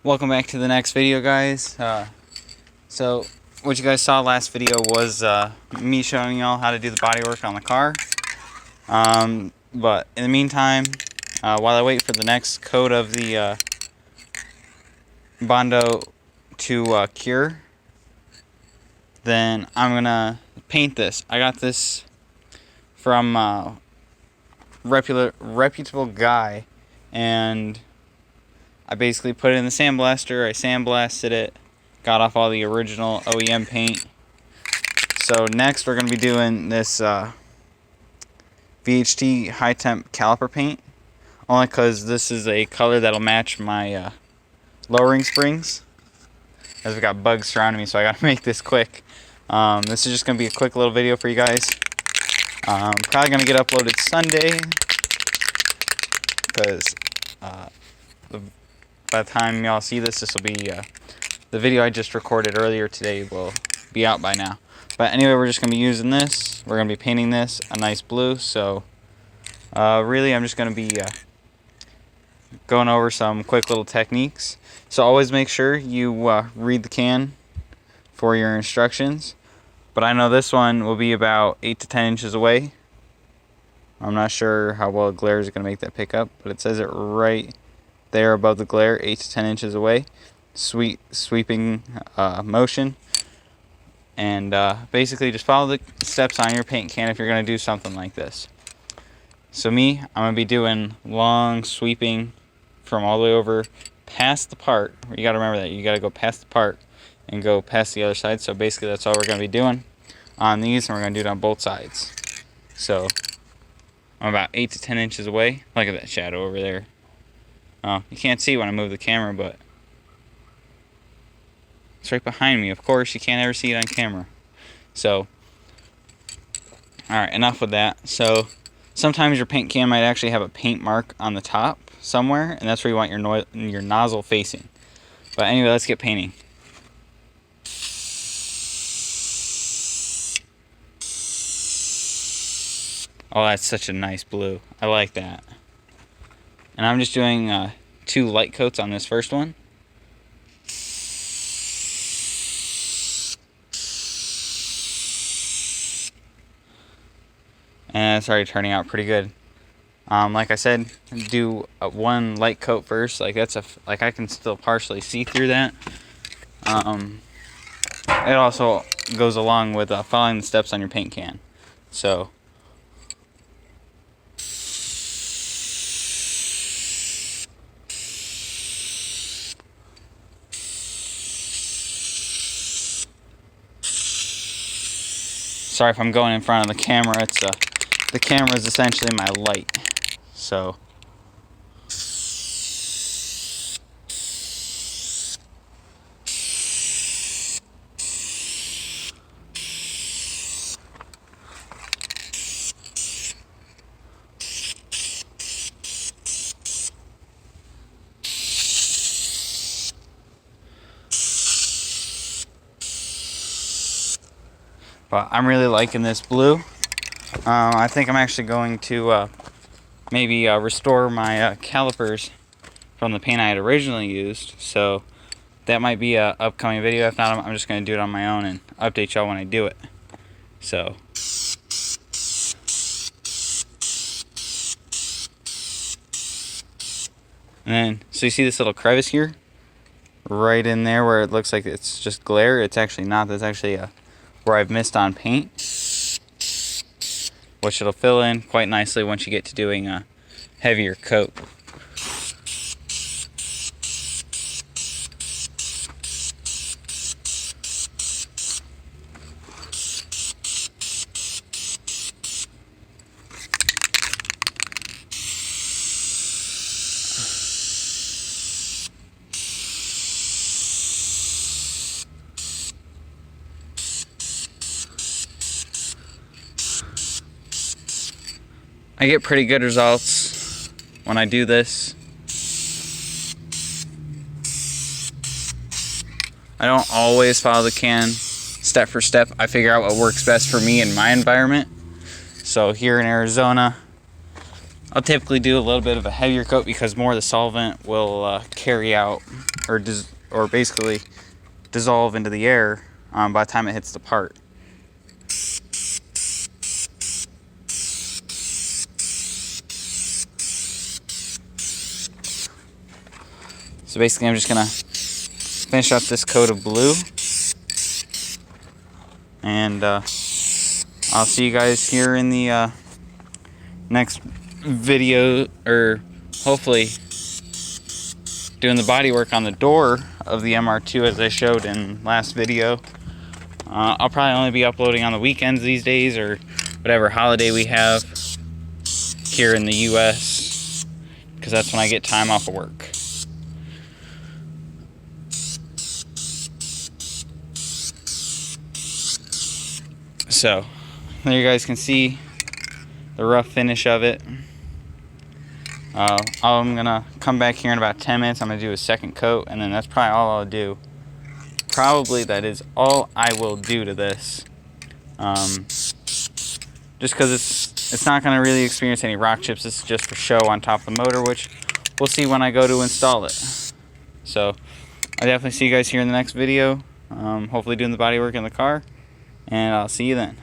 Welcome back to the next video, guys. So what you guys saw last video was me showing y'all how to do the bodywork on the car. But in the meantime, while I wait for the next coat of the Bondo to cure, then I'm gonna paint this. I got this from a reputable guy, and I basically put it in the sandblaster. I sandblasted it, got off all the original OEM paint. So next we're going to be doing this VHT high temp caliper paint, only because this is a color that'll match my lowering springs, as we got bugs surrounding me, so I got to make this quick. This is just going to be a quick little video for you guys. Probably going to get uploaded Sunday, because by the time y'all see this, this will be the video I just recorded earlier today will be out by now. But anyway, we're just going to be using this. We're going to be painting this a nice blue. So really, I'm just going to be going over some quick little techniques. So always make sure you read the can for your instructions. But I know this one will be about 8 to 10 inches away. I'm not sure how well glare is going to make that pick up, but it says it right there above the glare, 8 to 10 inches away. Sweeping motion. And basically just follow the steps on your paint can if you're going to do something like this. So me, I'm going to be doing long sweeping from all the way over past the part. You got to remember that. You got to go past the part and go past the other side. So basically that's all we're going to be doing on these, and we're going to do it on both sides. So I'm about 8 to 10 inches away. Look at that shadow over there. Oh, you can't see when I move the camera, but it's right behind me. Of course, you can't ever see it on camera. So, alright, enough with that. So, sometimes your paint can might actually have a paint mark on the top somewhere, and that's where you want your nozzle facing. But anyway, let's get painting. Oh, that's such a nice blue. I like that. And I'm just doing 2 light coats on this first one. And it's already turning out pretty good. Like I said, do 1 light coat first. Like like I can still partially see through that. It also goes along with following the steps on your paint can. So. Sorry if I'm going in front of the camera. It's the camera is essentially my light. So but I'm really liking this blue. I think I'm actually going to maybe restore my calipers from the paint I had originally used. So that might be a upcoming video. If not, I'm just going to do it on my own and update y'all when I do it. So. And then, so you see this little crevice here? Right in there where it looks like it's just glare. It's actually not. That's actually where I've missed on paint, which it'll fill in quite nicely once you get to doing a heavier coat. I get pretty good results when I do this. I don't always follow the can step for step. I figure out what works best for me in my environment. So here in Arizona, I'll typically do a little bit of a heavier coat because more of the solvent will carry out or basically dissolve into the air by the time it hits the part. So basically I'm just gonna finish up this coat of blue, and I'll see you guys here in the next video, or hopefully doing the body work on the door of the MR2 as I showed in last video. I'll probably only be uploading on the weekends these days, or whatever holiday we have here in the US, because that's when I get time off of work. So there you guys can see the rough finish of it. I'm gonna come back here in about 10 minutes. I'm gonna do a second coat, and then that's probably all I'll do. Probably that is all I will do to this. Just because it's not gonna really experience any rock chips. This is just for show on top of the motor, which we'll see when I go to install it. So I'll definitely see you guys here in the next video. Hopefully doing the body work in the car, and I'll see you then.